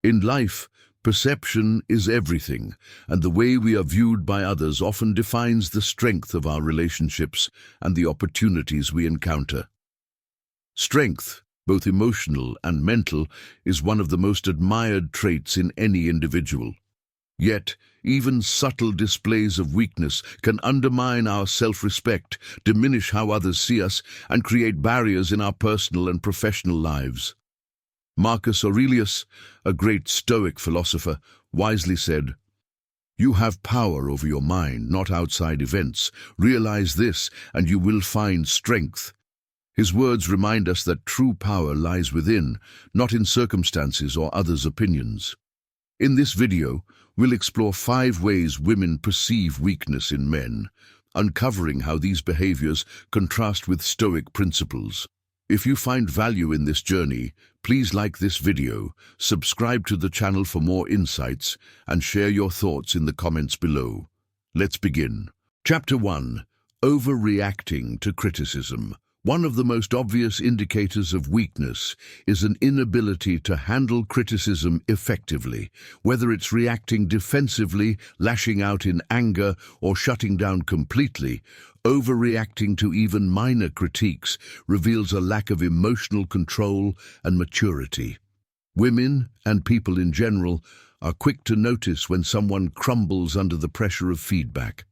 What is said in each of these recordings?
In life, perception is everything, and the way we are viewed by others often defines the strength of our relationships and the opportunities we encounter. Strength, both emotional and mental, is one of the most admired traits in any individual. Yet, even subtle displays of weakness can undermine our self-respect, diminish how others see us, and create barriers in our personal and professional lives. Marcus Aurelius, a great Stoic philosopher, wisely said, "You have power over your mind, not outside events. Realize this, and you will find strength." His words remind us that true power lies within, not in circumstances or others' opinions. In this video, we'll explore 5 ways women perceive weakness in men, uncovering how these behaviors contrast with Stoic principles. If you find value in this journey, please like this video, subscribe to the channel for more insights, and share your thoughts in the comments below. Let's begin. Chapter 1. Overreacting to criticism. One of the most obvious indicators of weakness is an inability to handle criticism effectively, whether it's reacting defensively, lashing out in anger, or shutting down completely. Overreacting to even minor critiques reveals a lack of emotional control and maturity. Women, and people in general, are quick to notice when someone crumbles under the pressure of feedback.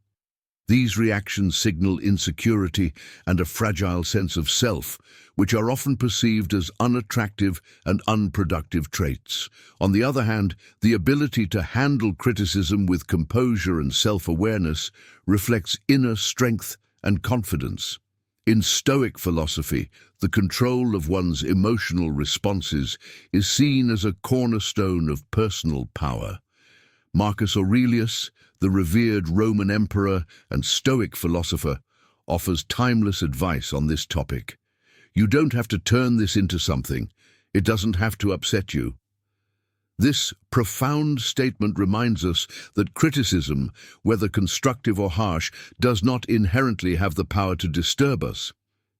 These reactions signal insecurity and a fragile sense of self, which are often perceived as unattractive and unproductive traits. On the other hand, the ability to handle criticism with composure and self-awareness reflects inner strength and confidence. In Stoic philosophy, the control of one's emotional responses is seen as a cornerstone of personal power. Marcus Aurelius, the revered Roman emperor and Stoic philosopher, offers timeless advice on this topic. You don't have to turn this into something. It doesn't have to upset you. This profound statement reminds us that criticism, whether constructive or harsh, does not inherently have the power to disturb us.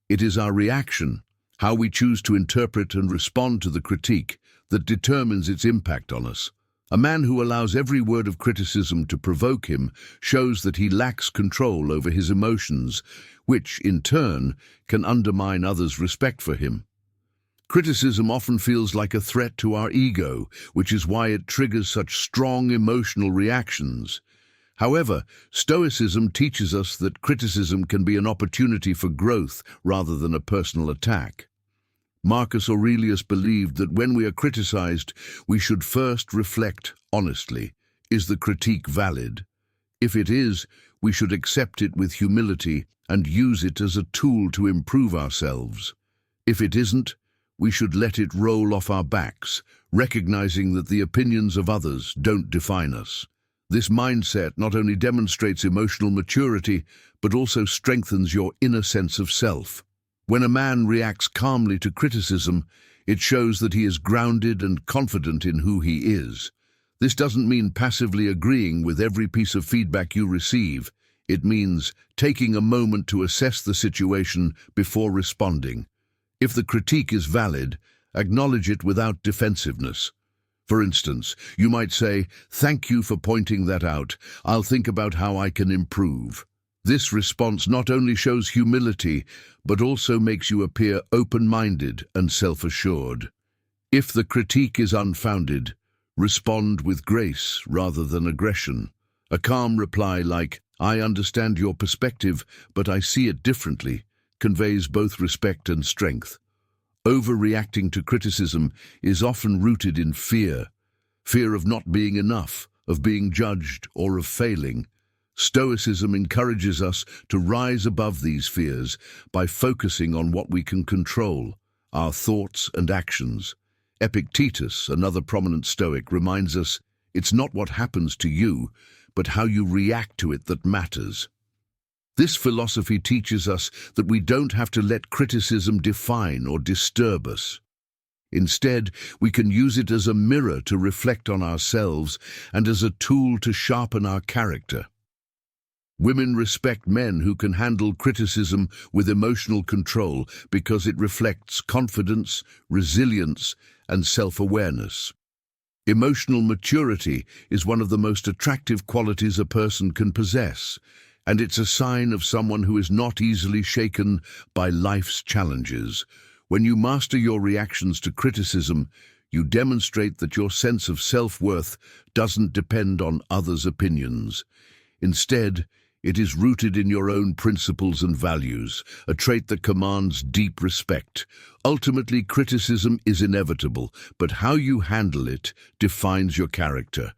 It is our reaction, how we choose to interpret and respond to the critique, that determines its impact on us. A man who allows every word of criticism to provoke him shows that he lacks control over his emotions, which, in turn, can undermine others' respect for him. Criticism often feels like a threat to our ego, which is why it triggers such strong emotional reactions. However, Stoicism teaches us that criticism can be an opportunity for growth rather than a personal attack. Marcus Aurelius believed that when we are criticized, we should first reflect honestly. Is the critique valid? If it is, we should accept it with humility and use it as a tool to improve ourselves. If it isn't, we should let it roll off our backs, recognizing that the opinions of others don't define us. This mindset not only demonstrates emotional maturity, but also strengthens your inner sense of self. When a man reacts calmly to criticism, it shows that he is grounded and confident in who he is. This doesn't mean passively agreeing with every piece of feedback you receive. It means taking a moment to assess the situation before responding. If the critique is valid, acknowledge it without defensiveness. For instance, you might say, "Thank you for pointing that out. I'll think about how I can improve." This response not only shows humility, but also makes you appear open-minded and self-assured. If the critique is unfounded, respond with grace rather than aggression. A calm reply like, "I understand your perspective, but I see it differently," conveys both respect and strength. Overreacting to criticism is often rooted in fear. Fear of not being enough, of being judged, or of failing. Stoicism encourages us to rise above these fears by focusing on what we can control, our thoughts and actions. Epictetus, another prominent Stoic, reminds us, it's not what happens to you, but how you react to it that matters. This philosophy teaches us that we don't have to let criticism define or disturb us. Instead, we can use it as a mirror to reflect on ourselves and as a tool to sharpen our character. Women respect men who can handle criticism with emotional control because it reflects confidence, resilience, and self-awareness. Emotional maturity is one of the most attractive qualities a person can possess, and it's a sign of someone who is not easily shaken by life's challenges. When you master your reactions to criticism, you demonstrate that your sense of self-worth doesn't depend on others' opinions. Instead, it is rooted in your own principles and values, a trait that commands deep respect. Ultimately, criticism is inevitable, but how you handle it defines your character.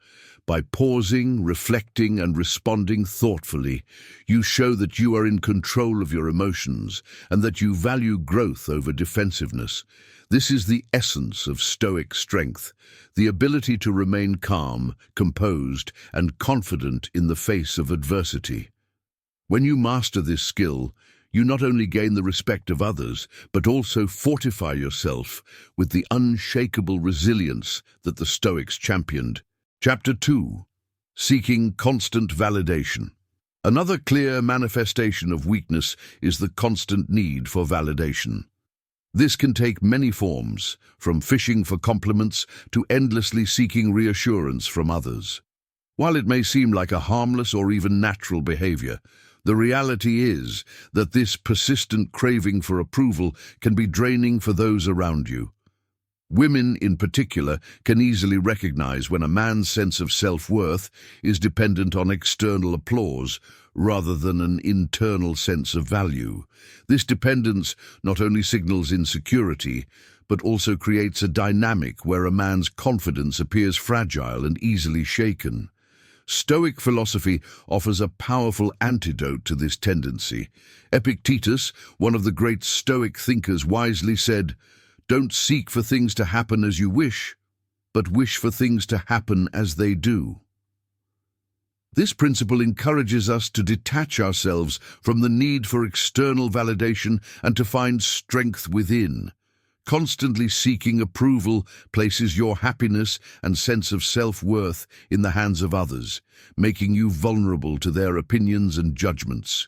By pausing, reflecting, and responding thoughtfully, you show that you are in control of your emotions and that you value growth over defensiveness. This is the essence of Stoic strength, the ability to remain calm, composed, and confident in the face of adversity. When you master this skill, you not only gain the respect of others, but also fortify yourself with the unshakable resilience that the Stoics championed. Chapter 2. Seeking constant validation. Another clear manifestation of weakness is the constant need for validation. This can take many forms, from fishing for compliments to endlessly seeking reassurance from others. While it may seem like a harmless or even natural behavior, the reality is that this persistent craving for approval can be draining for those around you. Women, in particular, can easily recognize when a man's sense of self-worth is dependent on external applause rather than an internal sense of value. This dependence not only signals insecurity, but also creates a dynamic where a man's confidence appears fragile and easily shaken. Stoic philosophy offers a powerful antidote to this tendency. Epictetus, one of the great Stoic thinkers, wisely said, "Don't seek for things to happen as you wish, but wish for things to happen as they do." This principle encourages us to detach ourselves from the need for external validation and to find strength within. Constantly seeking approval places your happiness and sense of self-worth in the hands of others, making you vulnerable to their opinions and judgments.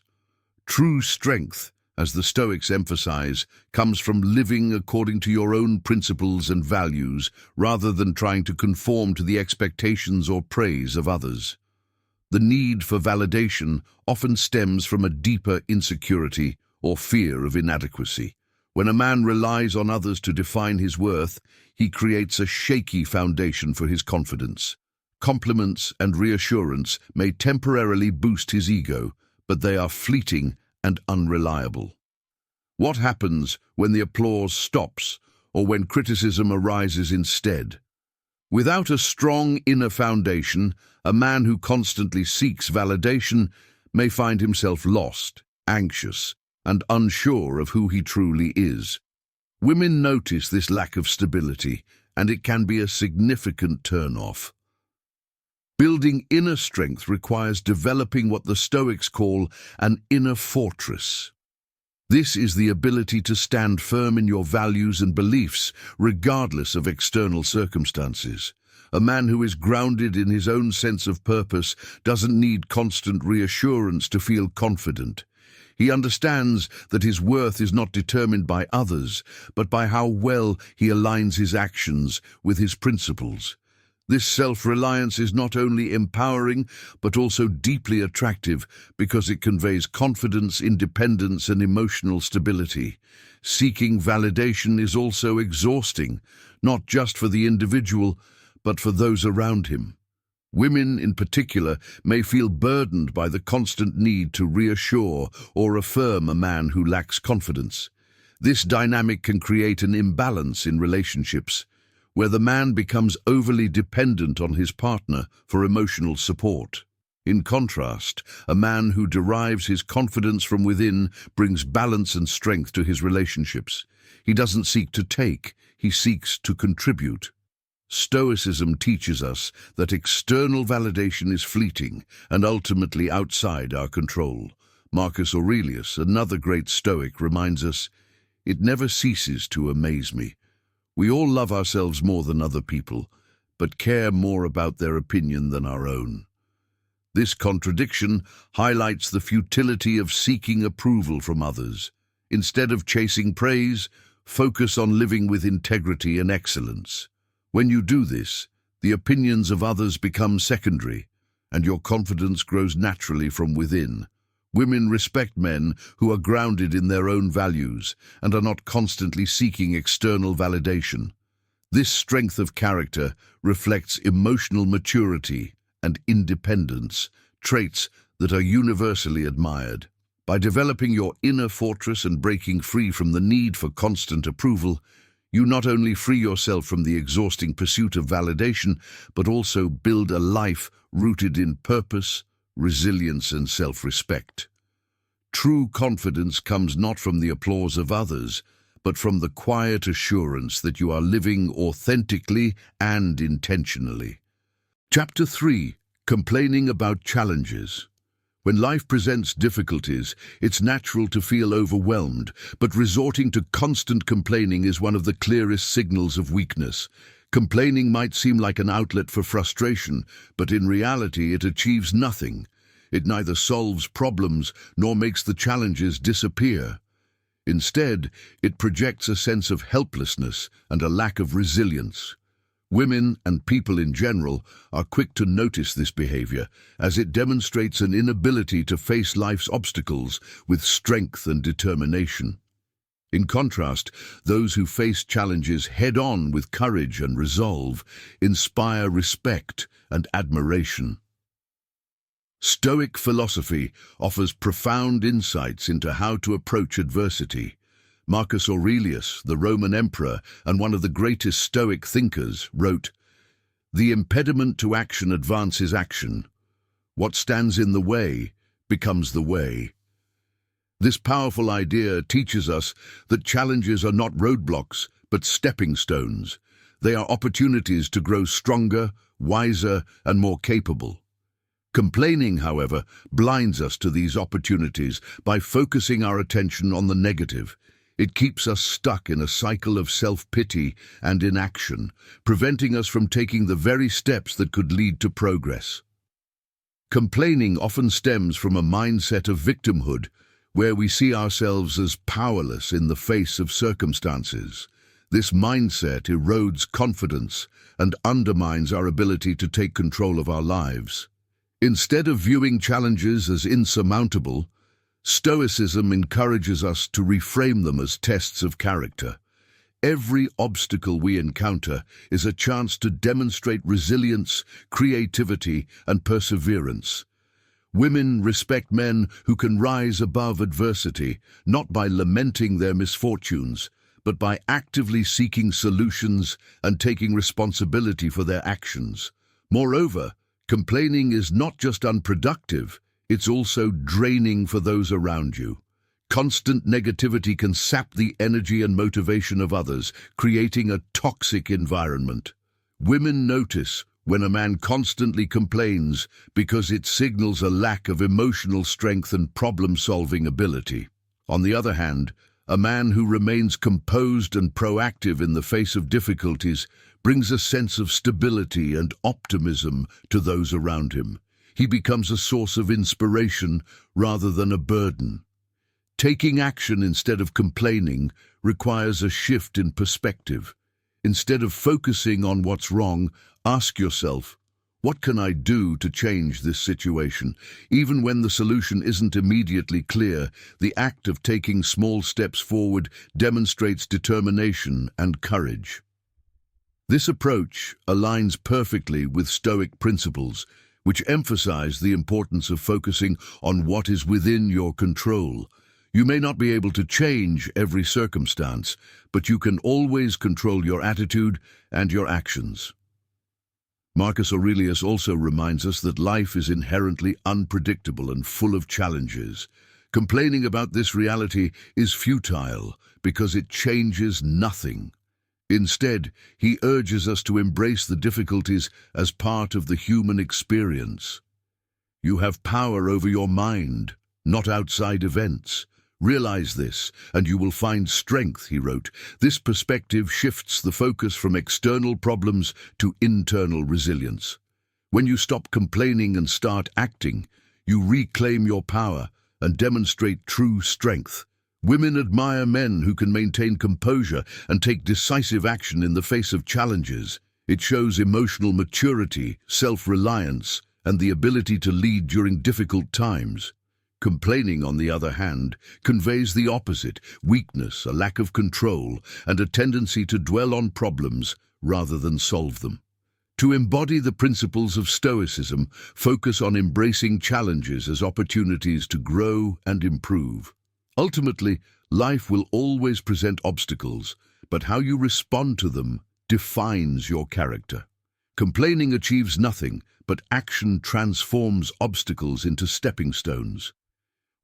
True strength, as the Stoics emphasize, comes from living according to your own principles and values rather than trying to conform to the expectations or praise of others. The need for validation often stems from a deeper insecurity or fear of inadequacy. When a man relies on others to define his worth, he creates a shaky foundation for his confidence. Compliments and reassurance may temporarily boost his ego, but they are fleeting and unreliable. What happens when the applause stops or when criticism arises instead? Without a strong inner foundation, a man who constantly seeks validation may find himself lost, anxious, and unsure of who he truly is. Women notice this lack of stability, and it can be a significant turn-off. Building inner strength requires developing what the Stoics call an inner fortress. This is the ability to stand firm in your values and beliefs, regardless of external circumstances. A man who is grounded in his own sense of purpose doesn't need constant reassurance to feel confident. He understands that his worth is not determined by others, but by how well he aligns his actions with his principles. This self-reliance is not only empowering, but also deeply attractive because it conveys confidence, independence, and emotional stability. Seeking validation is also exhausting, not just for the individual, but for those around him. Women, in particular, may feel burdened by the constant need to reassure or affirm a man who lacks confidence. This dynamic can create an imbalance in relationships, where the man becomes overly dependent on his partner for emotional support. In contrast, a man who derives his confidence from within brings balance and strength to his relationships. He doesn't seek to take, he seeks to contribute. Stoicism teaches us that external validation is fleeting and ultimately outside our control. Marcus Aurelius, another great Stoic, reminds us, "It never ceases to amaze me. We all love ourselves more than other people, but care more about their opinion than our own." This contradiction highlights the futility of seeking approval from others. Instead of chasing praise, focus on living with integrity and excellence. When you do this, The opinions of others become secondary, and your confidence grows naturally from within. Women respect men who are grounded in their own values and are not constantly seeking external validation. This strength of character reflects emotional maturity and independence, traits that are universally admired. By developing your inner fortress and breaking free from the need for constant approval, you not only free yourself from the exhausting pursuit of validation, but also build a life rooted in purpose, resilience, and self-respect. True confidence comes not from the applause of others, but from the quiet assurance that you are living authentically and intentionally. Chapter 3. Complaining about challenges. When life presents difficulties, it's natural to feel overwhelmed, but resorting to constant complaining is one of the clearest signals of weakness. Complaining might seem like an outlet for frustration, but in reality it achieves nothing. It neither solves problems nor makes the challenges disappear. Instead, it projects a sense of helplessness and a lack of resilience. Women and people in general are quick to notice this behavior, as it demonstrates an inability to face life's obstacles with strength and determination. In contrast, those who face challenges head-on with courage and resolve inspire respect and admiration. Stoic philosophy offers profound insights into how to approach adversity. Marcus Aurelius, the Roman emperor and one of the greatest Stoic thinkers, wrote, "The impediment to action advances action. What stands in the way becomes the way." This powerful idea teaches us that challenges are not roadblocks, but stepping stones. They are opportunities to grow stronger, wiser, and more capable. Complaining, however, blinds us to these opportunities by focusing our attention on the negative. It keeps us stuck in a cycle of self-pity and inaction, preventing us from taking the very steps that could lead to progress. Complaining often stems from a mindset of victimhood, where we see ourselves as powerless in the face of circumstances. This mindset erodes confidence and undermines our ability to take control of our lives. Instead of viewing challenges as insurmountable, Stoicism encourages us to reframe them as tests of character. Every obstacle we encounter is a chance to demonstrate resilience, creativity, and perseverance. Women respect men who can rise above adversity, not by lamenting their misfortunes, but by actively seeking solutions and taking responsibility for their actions. Moreover, complaining is not just unproductive, it's also draining for those around you. Constant negativity can sap the energy and motivation of others, creating a toxic environment. Women notice when a man constantly complains because it signals a lack of emotional strength and problem-solving ability. On the other hand, a man who remains composed and proactive in the face of difficulties brings a sense of stability and optimism to those around him. He becomes a source of inspiration rather than a burden. Taking action instead of complaining requires a shift in perspective. Instead of focusing on what's wrong, ask yourself, what can I do to change this situation? Even when the solution isn't immediately clear, the act of taking small steps forward demonstrates determination and courage. This approach aligns perfectly with Stoic principles, which emphasize the importance of focusing on what is within your control. You may not be able to change every circumstance, but you can always control your attitude and your actions. Marcus Aurelius also reminds us that life is inherently unpredictable and full of challenges. Complaining about this reality is futile because it changes nothing. Instead, he urges us to embrace the difficulties as part of the human experience. You have power over your mind, not outside events. Realize this, and you will find strength, he wrote. This perspective shifts the focus from external problems to internal resilience. When you stop complaining and start acting, you reclaim your power and demonstrate true strength. Women admire men who can maintain composure and take decisive action in the face of challenges. It shows emotional maturity, self-reliance, and the ability to lead during difficult times. Complaining, on the other hand, conveys the opposite: weakness, a lack of control, and a tendency to dwell on problems rather than solve them. To embody the principles of Stoicism, focus on embracing challenges as opportunities to grow and improve. Ultimately, life will always present obstacles, but how you respond to them defines your character. Complaining achieves nothing, but action transforms obstacles into stepping stones.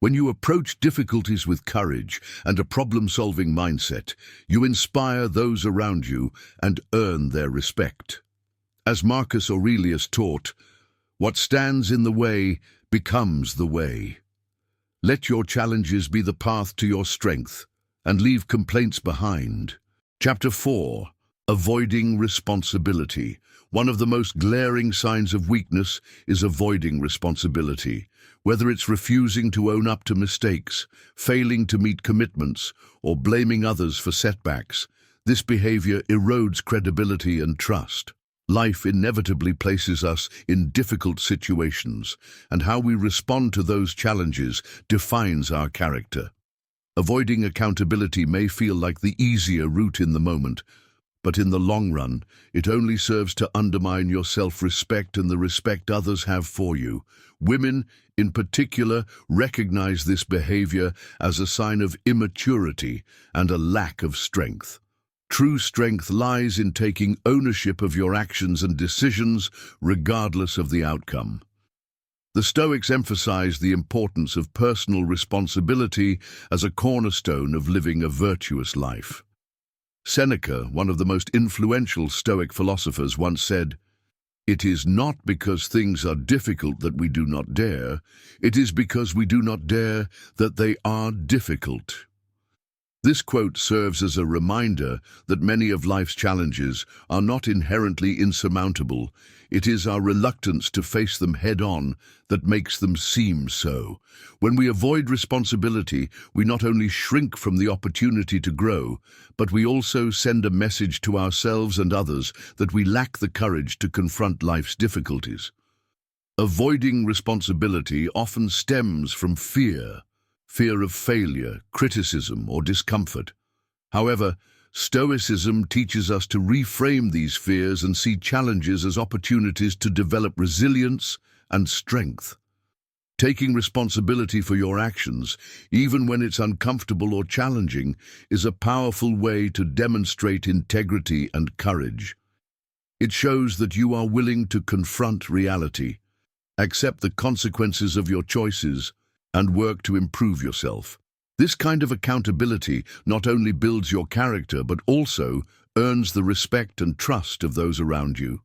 When you approach difficulties with courage and a problem-solving mindset, you inspire those around you and earn their respect. As Marcus Aurelius taught, what stands in the way becomes the way. Let your challenges be the path to your strength, and leave complaints behind. Chapter 4. Avoiding responsibility. One of the most glaring signs of weakness is avoiding responsibility. Whether it's refusing to own up to mistakes, failing to meet commitments, or blaming others for setbacks, this behavior erodes credibility and trust. Life inevitably places us in difficult situations, and how we respond to those challenges defines our character. Avoiding accountability may feel like the easier route in the moment, but in the long run, it only serves to undermine your self-respect and the respect others have for you. Women, in particular, recognize this behavior as a sign of immaturity and a lack of strength. True strength lies in taking ownership of your actions and decisions, regardless of the outcome. The Stoics emphasize the importance of personal responsibility as a cornerstone of living a virtuous life. Seneca, one of the most influential Stoic philosophers, once said, "It is not because things are difficult that we do not dare, it is because we do not dare that they are difficult." This quote serves as a reminder that many of life's challenges are not inherently insurmountable. It is our reluctance to face them head-on that makes them seem so. When we avoid responsibility, we not only shrink from the opportunity to grow, but we also send a message to ourselves and others that we lack the courage to confront life's difficulties. Avoiding responsibility often stems from fear of failure, criticism, or discomfort. However, Stoicism teaches us to reframe these fears and see challenges as opportunities to develop resilience and strength. Taking responsibility for your actions, even when it's uncomfortable or challenging, is a powerful way to demonstrate integrity and courage. It shows that you are willing to confront reality, accept the consequences of your choices, and work to improve yourself. This kind of accountability not only builds your character but also earns the respect and trust of those around you.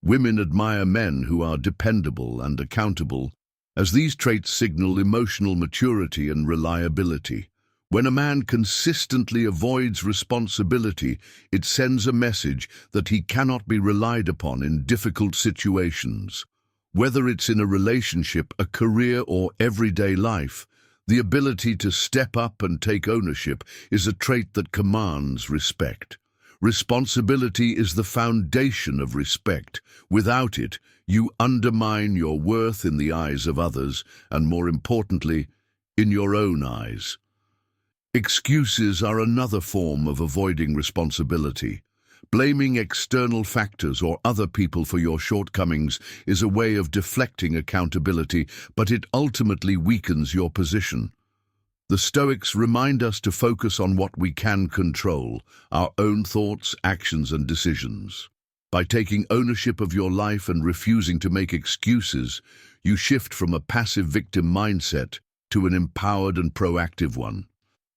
Women admire men who are dependable and accountable, as these traits signal emotional maturity and reliability. When a man consistently avoids responsibility, it sends a message that he cannot be relied upon in difficult situations. Whether it's in a relationship, a career, or everyday life, the ability to step up and take ownership is a trait that commands respect. Responsibility is the foundation of respect. Without it, you undermine your worth in the eyes of others, and more importantly, in your own eyes. Excuses are another form of avoiding responsibility. Blaming external factors or other people for your shortcomings is a way of deflecting accountability, but it ultimately weakens your position. The Stoics remind us to focus on what we can control, our own thoughts, actions, and decisions. By taking ownership of your life and refusing to make excuses, you shift from a passive victim mindset to an empowered and proactive one.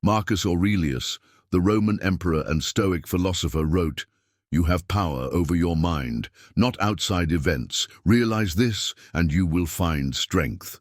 Marcus Aurelius, the Roman emperor and Stoic philosopher, wrote, "You have power over your mind, not outside events. Realize this, and you will find strength."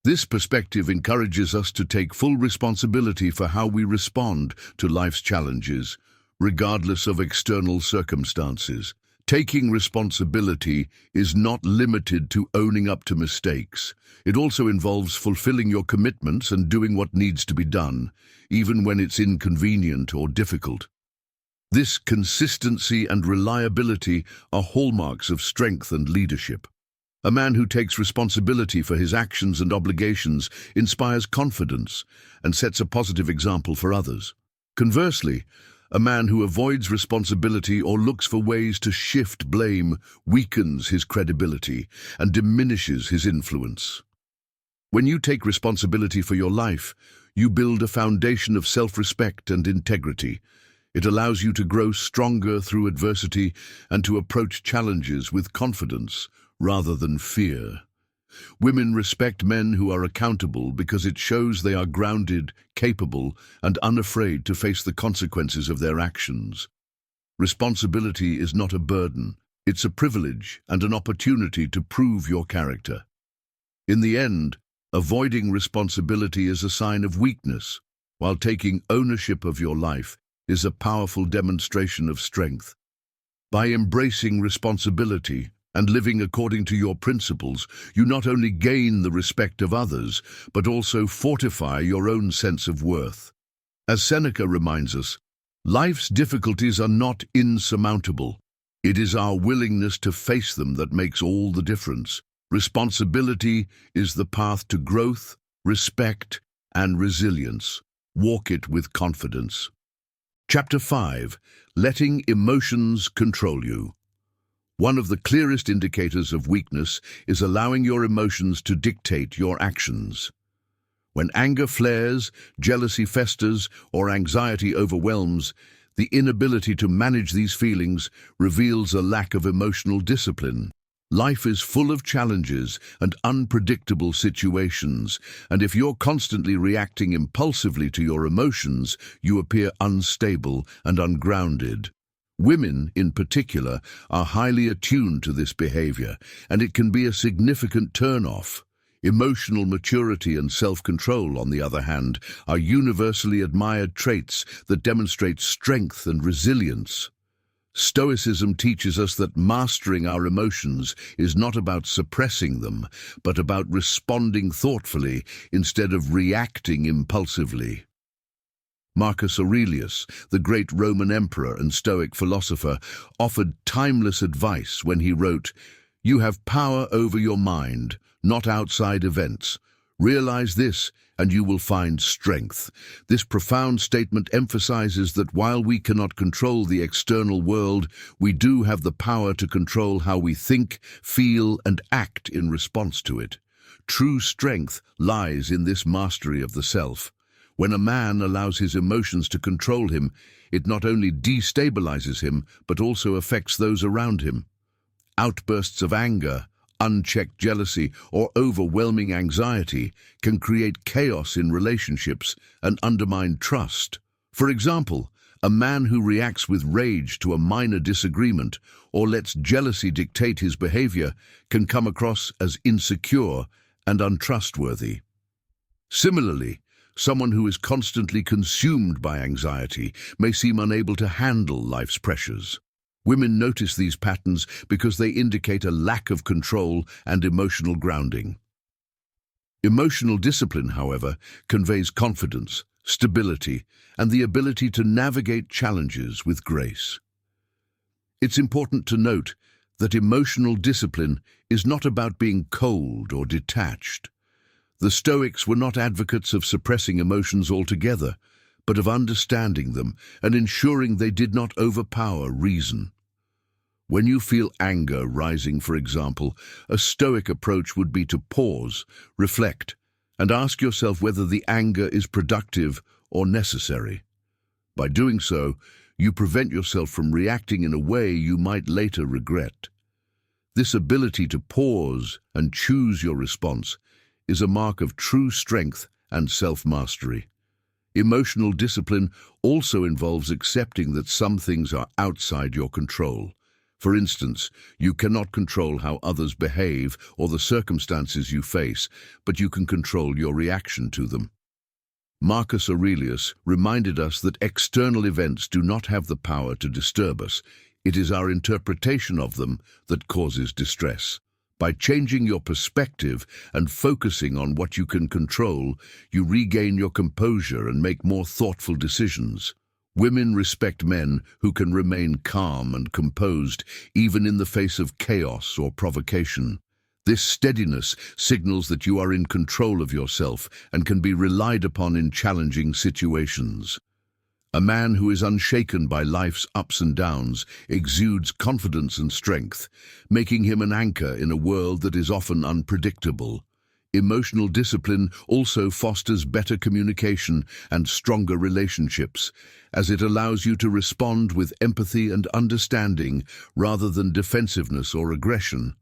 This perspective encourages us to take full responsibility for how we respond to life's challenges, regardless of external circumstances. Taking responsibility is not limited to owning up to mistakes. It also involves fulfilling your commitments and doing what needs to be done, even when it's inconvenient or difficult. This consistency and reliability are hallmarks of strength and leadership. A man who takes responsibility for his actions and obligations inspires confidence and sets a positive example for others. Conversely, a man who avoids responsibility or looks for ways to shift blame weakens his credibility and diminishes his influence. When you take responsibility for your life, you build a foundation of self-respect and integrity. It allows you to grow stronger through adversity and to approach challenges with confidence rather than fear. Women respect men who are accountable because it shows they are grounded, capable, and unafraid to face the consequences of their actions. Responsibility is not a burden, it's a privilege and an opportunity to prove your character. In the end, avoiding responsibility is a sign of weakness, while taking ownership of your life is a powerful demonstration of strength. By embracing responsibility and living according to your principles, you not only gain the respect of others, but also fortify your own sense of worth. As Seneca reminds us, life's difficulties are not insurmountable. It is our willingness to face them that makes all the difference. Responsibility is the path to growth, respect, and resilience. Walk it with confidence. Chapter 5. Letting emotions control you. One of the clearest indicators of weakness is allowing your emotions to dictate your actions. When anger flares, jealousy festers, or anxiety overwhelms, the inability to manage these feelings reveals a lack of emotional discipline. Life is full of challenges and unpredictable situations, and if you're constantly reacting impulsively to your emotions, you appear unstable and ungrounded. Women, in particular, are highly attuned to this behavior, and it can be a significant turn-off. Emotional maturity and self-control, on the other hand, are universally admired traits that demonstrate strength and resilience. Stoicism teaches us that mastering our emotions is not about suppressing them, but about responding thoughtfully instead of reacting impulsively. Marcus Aurelius, the great Roman emperor and Stoic philosopher, offered timeless advice when he wrote, "You have power over your mind, not outside events. Realize this, and you will find strength." This profound statement emphasizes that while we cannot control the external world, we do have the power to control how we think, feel, and act in response to it. True strength lies in this mastery of the self. When a man allows his emotions to control him, it not only destabilizes him, but also affects those around him. Outbursts of anger, unchecked jealousy, or overwhelming anxiety can create chaos in relationships and undermine trust. For example, a man who reacts with rage to a minor disagreement or lets jealousy dictate his behavior can come across as insecure and untrustworthy. Similarly, someone who is constantly consumed by anxiety may seem unable to handle life's pressures. Women notice these patterns because they indicate a lack of control and emotional grounding. Emotional discipline, however, conveys confidence, stability, and the ability to navigate challenges with grace. It's important to note that emotional discipline is not about being cold or detached. The Stoics were not advocates of suppressing emotions altogether, but of understanding them and ensuring they did not overpower reason. When you feel anger rising, for example, a Stoic approach would be to pause, reflect, and ask yourself whether the anger is productive or necessary. By doing so, you prevent yourself from reacting in a way you might later regret. This ability to pause and choose your response is a mark of true strength and self-mastery. Emotional discipline also involves accepting that some things are outside your control. For instance, you cannot control how others behave or the circumstances you face, but you can control your reaction to them. Marcus Aurelius reminded us that external events do not have the power to disturb us. It is our interpretation of them that causes distress. By changing your perspective and focusing on what you can control, you regain your composure and make more thoughtful decisions. Women respect men who can remain calm and composed even in the face of chaos or provocation. This steadiness signals that you are in control of yourself and can be relied upon in challenging situations. A man who is unshaken by life's ups and downs exudes confidence and strength, making him an anchor in a world that is often unpredictable. Emotional discipline also fosters better communication and stronger relationships, as it allows you to respond with empathy and understanding rather than defensiveness or aggression.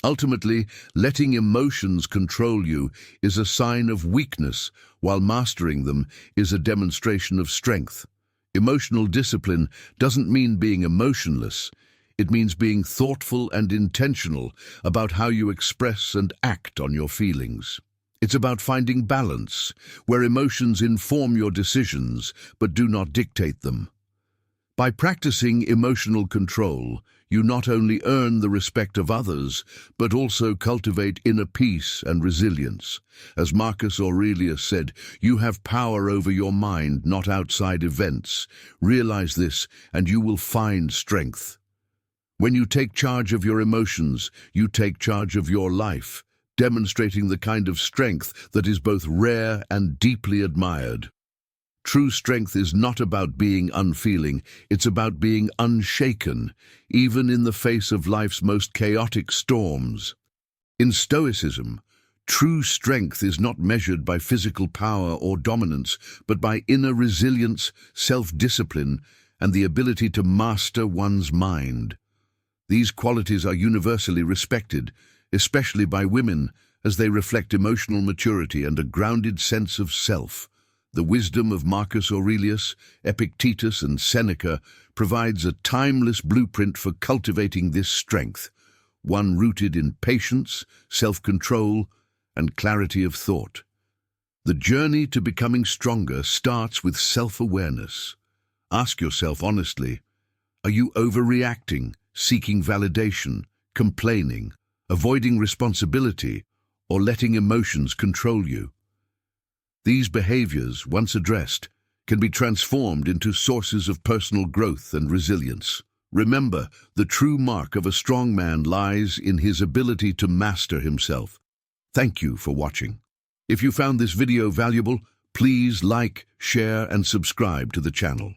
Ultimately, letting emotions control you is a sign of weakness, while mastering them is a demonstration of strength. Emotional discipline doesn't mean being emotionless. It means being thoughtful and intentional about how you express and act on your feelings. It's about finding balance, where emotions inform your decisions but do not dictate them. By practicing emotional control, you not only earn the respect of others, but also cultivate inner peace and resilience. As Marcus Aurelius said, "You have power over your mind, not outside events. Realize this, and you will find strength." When you take charge of your emotions, you take charge of your life, demonstrating the kind of strength that is both rare and deeply admired. True strength is not about being unfeeling, it's about being unshaken, even in the face of life's most chaotic storms. In Stoicism, true strength is not measured by physical power or dominance, but by inner resilience, self-discipline, and the ability to master one's mind. These qualities are universally respected, especially by women, as they reflect emotional maturity and a grounded sense of self. The wisdom of Marcus Aurelius, Epictetus, and Seneca provides a timeless blueprint for cultivating this strength, one rooted in patience, self-control, and clarity of thought. The journey to becoming stronger starts with self-awareness. Ask yourself honestly, are you overreacting, seeking validation, complaining, avoiding responsibility, or letting emotions control you? These behaviors, once addressed, can be transformed into sources of personal growth and resilience. Remember, the true mark of a strong man lies in his ability to master himself. Thank you for watching. If you found this video valuable, please like, share, and subscribe to the channel.